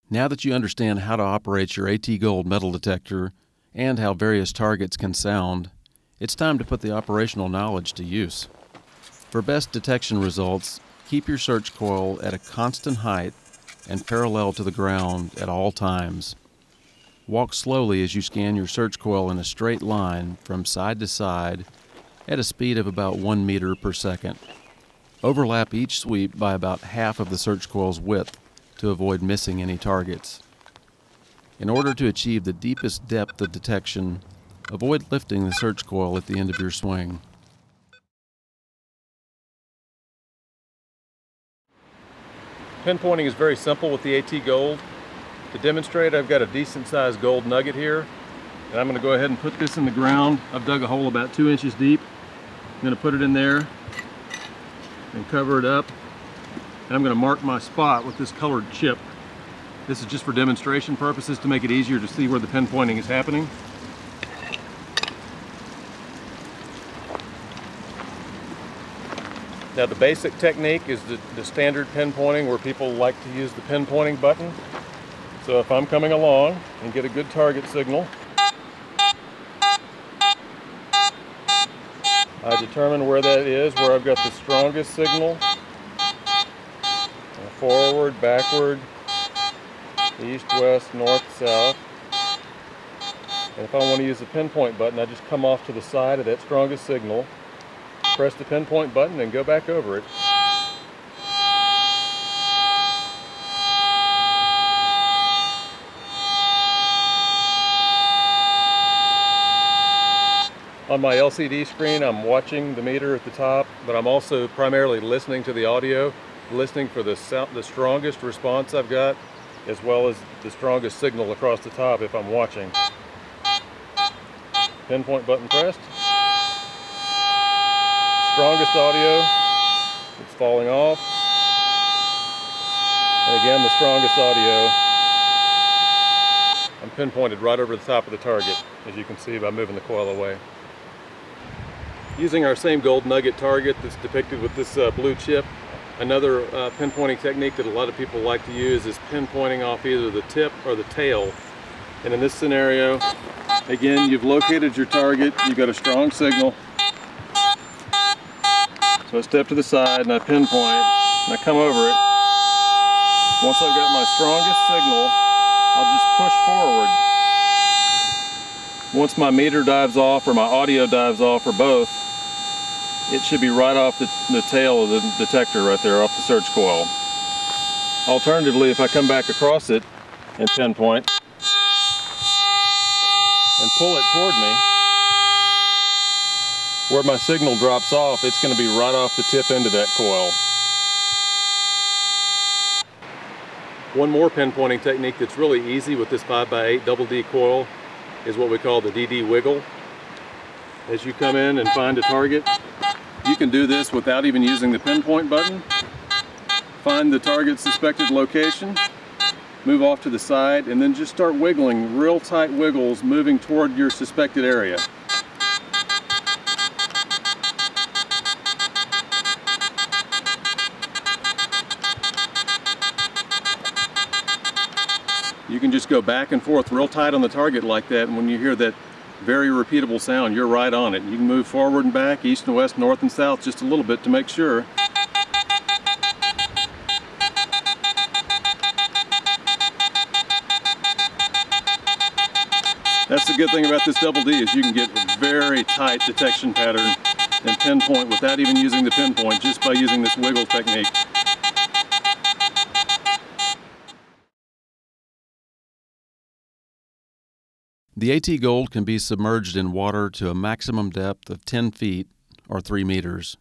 Now that you understand how to operate your AT Gold metal detector and how various targets can sound, it's time to put the operational knowledge to use. For best detection results, keep your search coil at a constant height and parallel to the ground at all times. Walk slowly as you scan your search coil in a straight line from side to side at a speed of about 1 meter per second. Overlap each sweep by about half of the search coil's width to avoid missing any targets. In order to achieve the deepest depth of detection, avoid lifting the search coil at the end of your swing. Pinpointing is very simple with the AT Gold. To demonstrate, I've got a decent sized gold nugget here, and I'm going to go ahead and put this in the ground. I've dug a hole about 2 inches deep. I'm going to put it in there and cover it up, and I'm going to mark my spot with this colored chip. This is just for demonstration purposes to make it easier to see where the pinpointing is happening. Now the basic technique is the standard pinpointing where people like to use the pinpointing button. So if I'm coming along and get a good target signal, I determine where that is, where I've got the strongest signal. Forward, backward, east, west, north, south. And if I want to use the pinpoint button, I just come off to the side of that strongest signal, press the pinpoint button, and go back over it. On my LCD screen, I'm watching the meter at the top, but I'm also primarily listening to the audio, listening for the strongest response I've got, as well as the strongest signal across the top if I'm watching. Pinpoint button pressed. Strongest audio, it's falling off. And again, the strongest audio, I'm pinpointed right over the top of the target, as you can see by moving the coil away. Using our same gold nugget target that's depicted with this blue chip, another pinpointing technique that a lot of people like to use is pinpointing off either the tip or the tail. And in this scenario, again, you've located your target, you've got a strong signal. So I step to the side and I pinpoint, and I come over it. Once I've got my strongest signal, I'll just push forward. Once my meter dives off or my audio dives off or both, it should be right off the tail of the detector right there, off the search coil. Alternatively, if I come back across it and pinpoint and pull it toward me, where my signal drops off, it's going to be right off the tip end of that coil. One more pinpointing technique that's really easy with this 5x8 double D coil is what we call the DD wiggle. As you come in and find a target, you can do this without even using the pinpoint button. Find the target's suspected location, move off to the side, and then just start wiggling, real tight wiggles, moving toward your suspected area. You can just go back and forth real tight on the target like that, and when you hear that very repeatable sound, you're right on it. You can move forward and back, east and west, north and south just a little bit to make sure. That's the good thing about this double D, is you can get a very tight detection pattern and pinpoint without even using the pinpoint, just by using this wiggle technique. The AT Gold can be submerged in water to a maximum depth of 10 feet or 3 meters.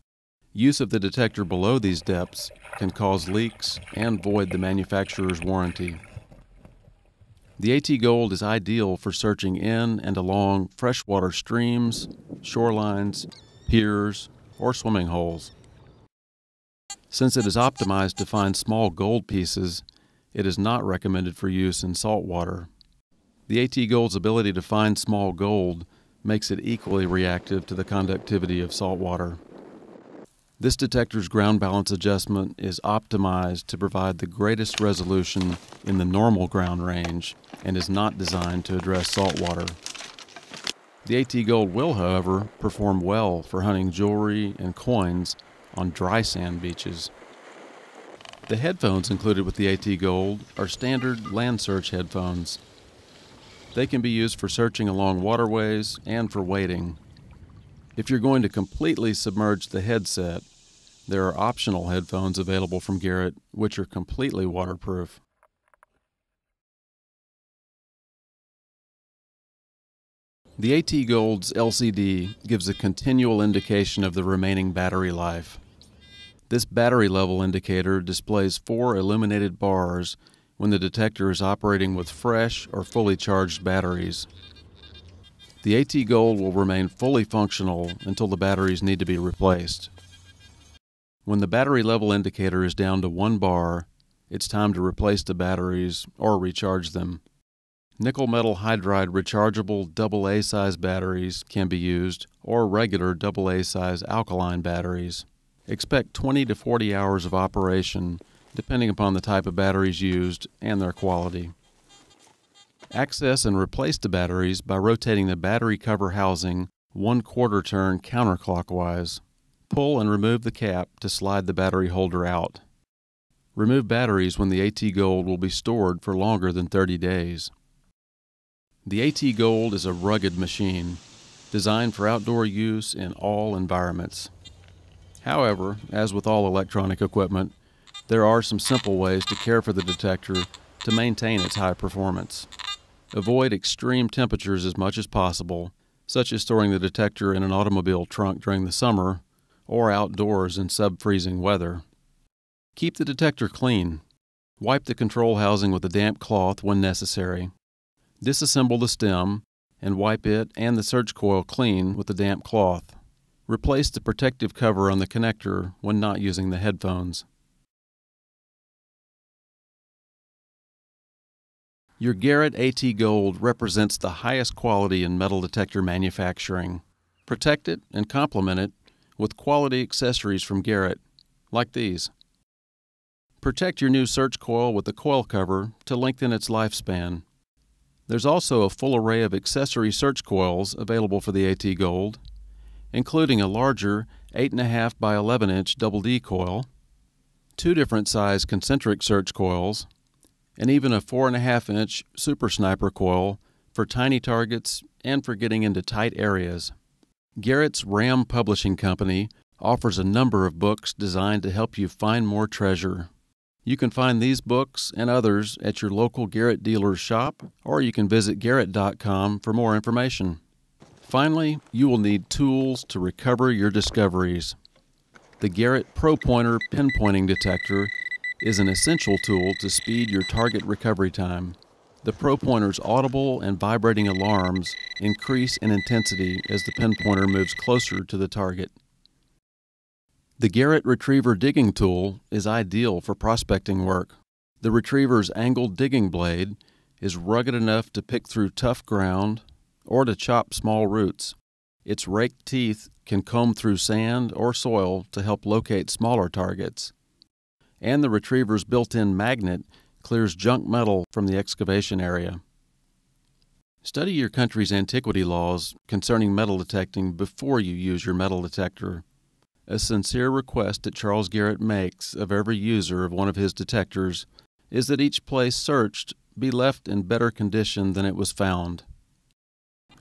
Use of the detector below these depths can cause leaks and void the manufacturer's warranty. The AT Gold is ideal for searching in and along freshwater streams, shorelines, piers, or swimming holes. Since it is optimized to find small gold pieces, it is not recommended for use in salt water. The AT Gold's ability to find small gold makes it equally reactive to the conductivity of salt water. This detector's ground balance adjustment is optimized to provide the greatest resolution in the normal ground range and is not designed to address saltwater. The AT Gold will, however, perform well for hunting jewelry and coins on dry sand beaches. The headphones included with the AT Gold are standard land search headphones. They can be used for searching along waterways and for wading. If you're going to completely submerge the headset, there are optional headphones available from Garrett which are completely waterproof. The AT Gold's LCD gives a continual indication of the remaining battery life. This battery level indicator displays 4 illuminated bars when the detector is operating with fresh or fully charged batteries. The AT Gold will remain fully functional until the batteries need to be replaced. When the battery level indicator is down to 1 bar, it's time to replace the batteries or recharge them. Nickel metal hydride rechargeable AA size batteries can be used, or regular AA size alkaline batteries. Expect 20 to 40 hours of operation, depending upon the type of batteries used and their quality. Access and replace the batteries by rotating the battery cover housing 1/4 turn counterclockwise. Pull and remove the cap to slide the battery holder out. Remove batteries when the AT Gold will be stored for longer than 30 days. The AT Gold is a rugged machine, designed for outdoor use in all environments. However, as with all electronic equipment, there are some simple ways to care for the detector to maintain its high performance. Avoid extreme temperatures as much as possible, such as storing the detector in an automobile trunk during the summer or outdoors in sub-freezing weather. Keep the detector clean. Wipe the control housing with a damp cloth when necessary. Disassemble the stem and wipe it and the search coil clean with a damp cloth. Replace the protective cover on the connector when not using the headphones. Your Garrett AT Gold represents the highest quality in metal detector manufacturing. Protect it and complement it with quality accessories from Garrett, like these. Protect your new search coil with a coil cover to lengthen its lifespan. There's also a full array of accessory search coils available for the AT Gold, including a larger 8.5 by 11 inch double D coil, 2 different size concentric search coils, and even a 4.5 inch super sniper coil for tiny targets and for getting into tight areas. Garrett's Ram Publishing Company offers a number of books designed to help you find more treasure. You can find these books and others at your local Garrett dealer's shop, or you can visit garrett.com for more information. Finally, you will need tools to recover your discoveries. The Garrett Pro Pointer pinpointing detector is an essential tool to speed your target recovery time. The Pro Pointer's audible and vibrating alarms increase in intensity as the pinpointer moves closer to the target. The Garrett Retriever digging tool is ideal for prospecting work. The Retriever's angled digging blade is rugged enough to pick through tough ground or to chop small roots. Its raked teeth can comb through sand or soil to help locate smaller targets. And the Retriever's built-in magnet clears junk metal from the excavation area. Study your country's antiquity laws concerning metal detecting before you use your metal detector. A sincere request that Charles Garrett makes of every user of one of his detectors is that each place searched be left in better condition than it was found.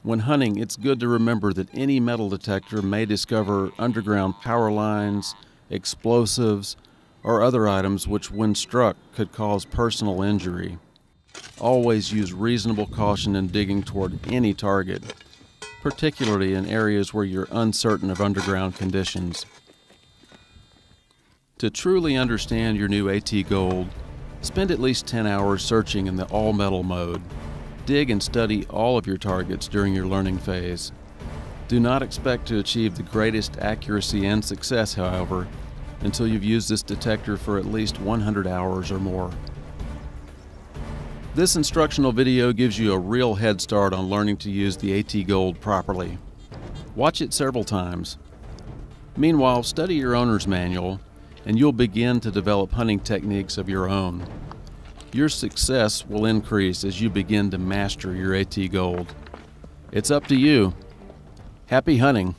When hunting, it's good to remember that any metal detector may discover underground power lines, explosives, or other items which, when struck, could cause personal injury. Always use reasonable caution in digging toward any target, particularly in areas where you're uncertain of underground conditions. To truly understand your new AT Gold, spend at least 10 hours searching in the all-metal mode. Dig and study all of your targets during your learning phase. Do not expect to achieve the greatest accuracy and success, however, until you've used this detector for at least 100 hours or more. This instructional video gives you a real head start on learning to use the AT Gold properly. Watch it several times. Meanwhile, study your owner's manual, and you'll begin to develop hunting techniques of your own. Your success will increase as you begin to master your AT Gold. It's up to you. Happy hunting!